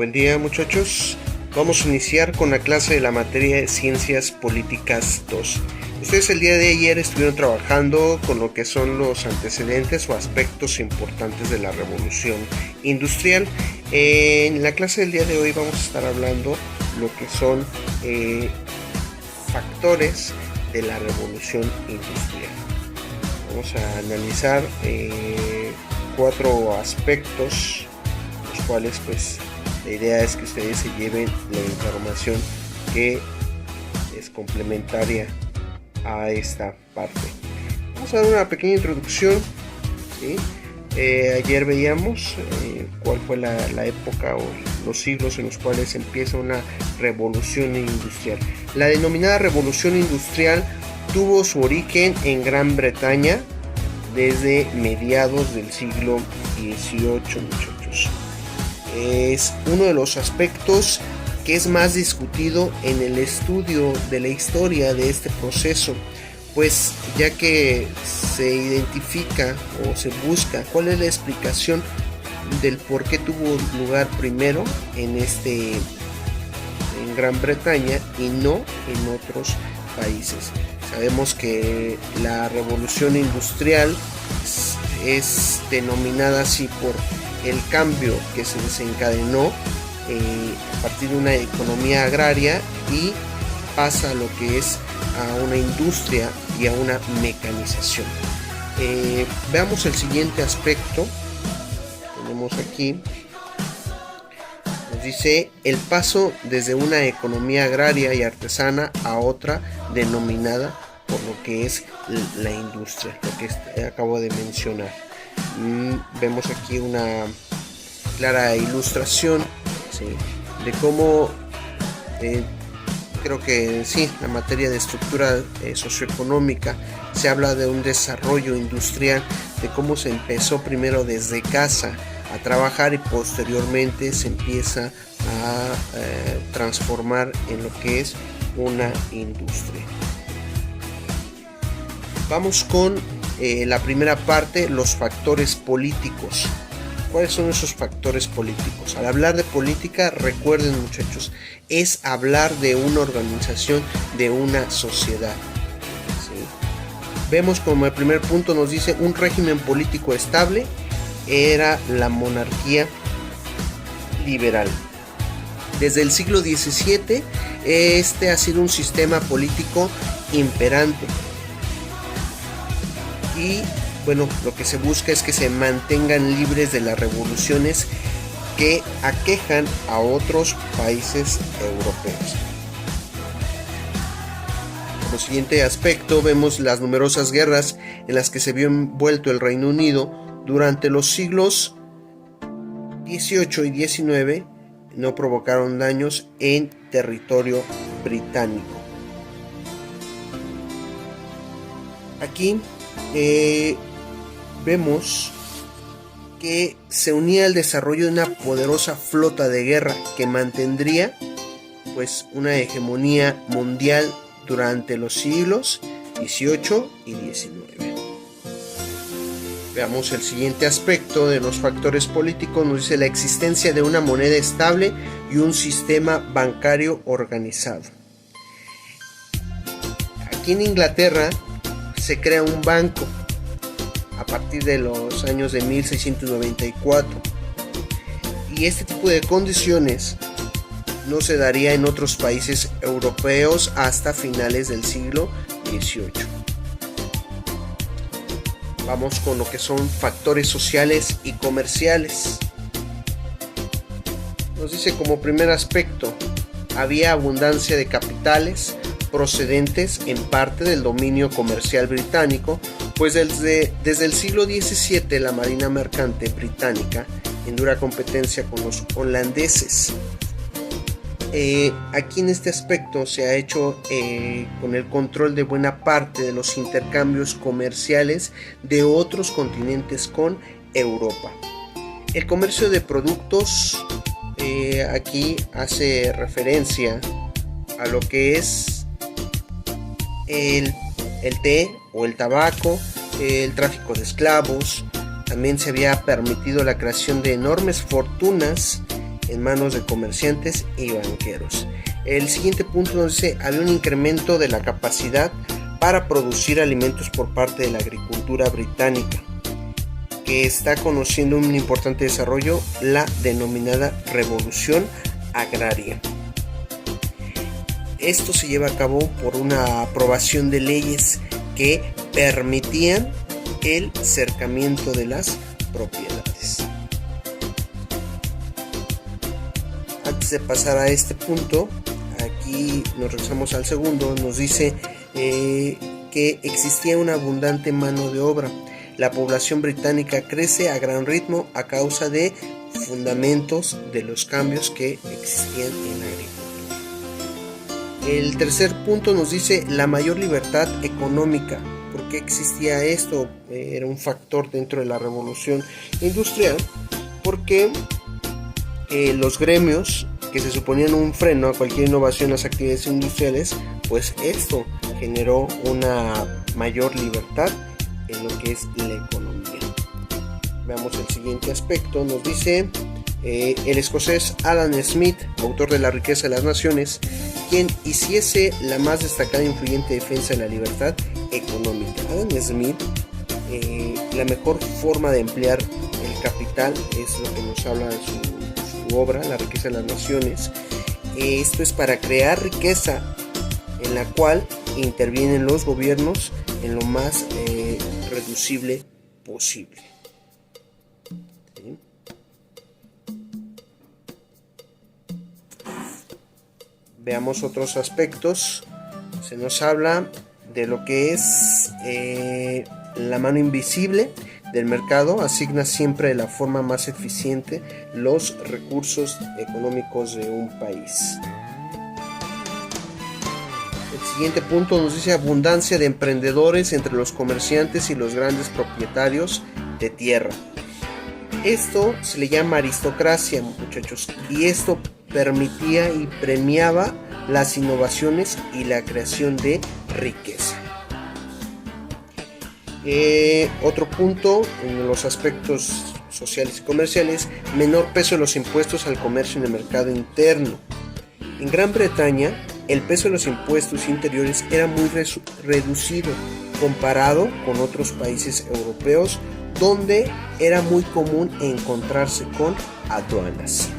Buen día, muchachos. Vamos a iniciar con la clase de la materia de Ciencias Políticas 2. Ustedes el día de ayer estuvieron trabajando con lo que son los antecedentes o aspectos importantes de la Revolución Industrial. En la clase del día de hoy vamos a estar hablando lo que son factores de la Revolución Industrial. Vamos a analizar 4 aspectos, los cuales pues la idea es que ustedes se lleven la información que es complementaria a esta parte. Vamos a dar una pequeña introducción, ¿sí? Ayer veíamos cuál fue la época o los siglos en los cuales empieza una revolución industrial. La denominada revolución industrial tuvo su origen en Gran Bretaña desde mediados del siglo XVIII, muchachos. Es uno de los aspectos que es más discutido en el estudio de la historia de este proceso, pues ya que se identifica o se busca cuál es la explicación del por qué tuvo lugar primero en Gran Bretaña y no en otros países. Sabemos que la revolución industrial es denominada así por el cambio que se desencadenó a partir de una economía agraria y pasa a lo que es a una industria y a una mecanización. Veamos el siguiente aspecto. Tenemos aquí, nos dice el paso desde una economía agraria y artesana a otra denominada por lo que es la industria, lo que acabo de mencionar. Vemos aquí una clara ilustración, ¿sí?, de cómo creo que sí, la materia de estructura socioeconómica se habla de un desarrollo industrial, de cómo se empezó primero desde casa a trabajar y posteriormente se empieza a transformar en lo que es una industria. Vamos con la primera parte, los factores políticos. ¿Cuáles son esos factores políticos? Al hablar de política, recuerden, muchachos, es hablar de una organización, de una sociedad, ¿sí? Vemos como el primer punto nos dice un régimen político estable era la monarquía liberal. Desde el siglo XVII este ha sido un sistema político imperante y bueno, lo que se busca es que se mantengan libres de las revoluciones que aquejan a otros países europeos. Como siguiente aspecto vemos las numerosas guerras en las que se vio envuelto el Reino Unido durante los siglos XVIII y XIX. No provocaron daños en territorio británico. Aquí vemos que se unía al desarrollo de una poderosa flota de guerra que mantendría pues una hegemonía mundial durante los siglos XVIII y XIX. Veamos el siguiente aspecto de los factores políticos. Nos dice la existencia de una moneda estable y un sistema bancario organizado. Aquí en Inglaterra se crea un banco a partir de los años de 1694 y este tipo de condiciones no se daría en otros países europeos hasta finales del siglo XVIII. Vamos con lo que son factores sociales y comerciales. Nos dice como primer aspecto, había abundancia de capitales procedentes en parte del dominio comercial británico, pues desde el siglo XVII la marina mercante británica en dura competencia con los holandeses. Aquí en este aspecto se ha hecho con el control de buena parte de los intercambios comerciales de otros continentes con Europa. El comercio de productos aquí hace referencia a lo que es el té o el tabaco, el tráfico de esclavos. También se había permitido la creación de enormes fortunas en manos de comerciantes y banqueros. El siguiente punto nos dice, había un incremento de la capacidad para producir alimentos por parte de la agricultura británica, que está conociendo un importante desarrollo, la denominada revolución agraria. Esto se lleva a cabo por una aprobación de leyes que permitían el cercamiento de las propiedades. Antes de pasar a este punto, aquí nos regresamos al segundo, nos dice que existía una abundante mano de obra. La población británica crece a gran ritmo a causa de fundamentos de los cambios que existían en la agricultura. El tercer punto nos dice la mayor libertad económica. ¿Por qué existía esto? Era un factor dentro de la revolución industrial, porque los gremios que se suponían un freno a cualquier innovación en las actividades industriales, pues esto generó una mayor libertad en lo que es la economía. Veamos el siguiente aspecto. Nos dice el escocés Adam Smith, autor de La riqueza de las naciones, quien hiciese la más destacada e influyente defensa de la libertad económica. Adam Smith, la mejor forma de emplear el capital es lo que nos habla de su obra, La riqueza de las naciones. Esto es para crear riqueza en la cual intervienen los gobiernos en lo más reducible posible. ¿Sí? Veamos otros aspectos. Se nos habla de lo que es la mano invisible del mercado. Asigna siempre de la forma más eficiente los recursos económicos de un país. El siguiente punto nos dice abundancia de emprendedores entre los comerciantes y los grandes propietarios de tierra. Esto se le llama aristocracia, muchachos, y esto permitía y premiaba las innovaciones y la creación de riqueza. Otro punto en los aspectos sociales y comerciales, menor peso de los impuestos al comercio en el mercado interno. En Gran Bretaña, el peso de los impuestos interiores era muy reducido comparado con otros países europeos, donde era muy común encontrarse con aduanas.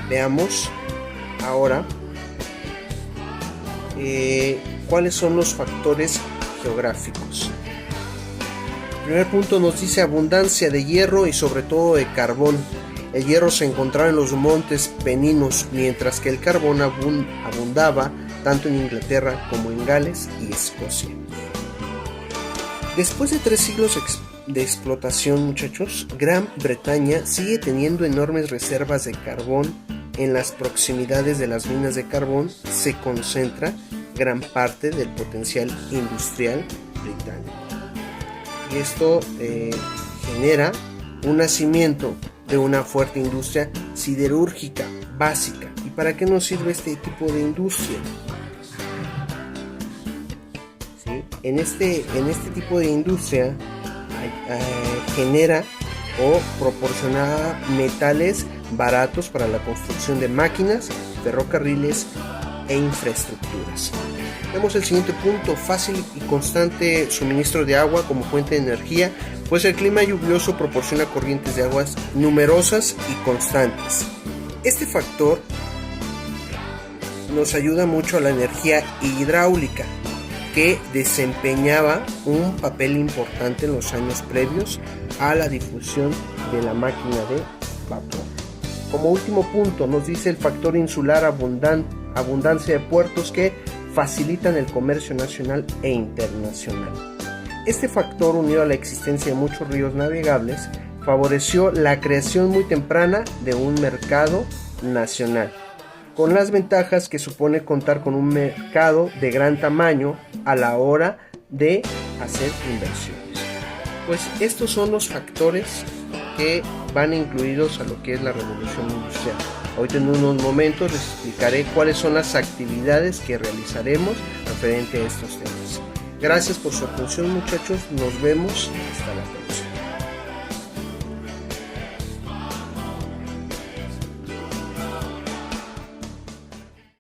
Veamos ahora cuáles son los factores geográficos. El primer punto nos dice abundancia de hierro y sobre todo de carbón. El hierro se encontraba en los montes Peninos, mientras que el carbón abundaba tanto en Inglaterra como en Gales y Escocia. Después de 3 siglos de explotación, muchachos, Gran Bretaña sigue teniendo enormes reservas de carbón. En las proximidades de las minas de carbón se concentra gran parte del potencial industrial británico. Y esto genera un nacimiento de una fuerte industria siderúrgica básica. ¿Y para qué nos sirve este tipo de industria? ¿Sí? En este tipo de industria genera o proporciona metales baratos para la construcción de máquinas, ferrocarriles e infraestructuras. Vemos el siguiente punto, fácil y constante suministro de agua como fuente de energía, pues el clima lluvioso proporciona corrientes de aguas numerosas y constantes. Este factor nos ayuda mucho a la energía hidráulica, que desempeñaba un papel importante en los años previos a la difusión de la máquina de vapor. Como último punto nos dice el factor insular, abundancia de puertos que facilitan el comercio nacional e internacional. Este factor, unido a la existencia de muchos ríos navegables, favoreció la creación muy temprana de un mercado nacional, con las ventajas que supone contar con un mercado de gran tamaño a la hora de hacer inversiones. Pues estos son los factores que van incluidos a lo que es la revolución industrial. Ahorita en unos momentos les explicaré cuáles son las actividades que realizaremos referente a estos temas. Gracias por su atención, muchachos, nos vemos hasta la próxima.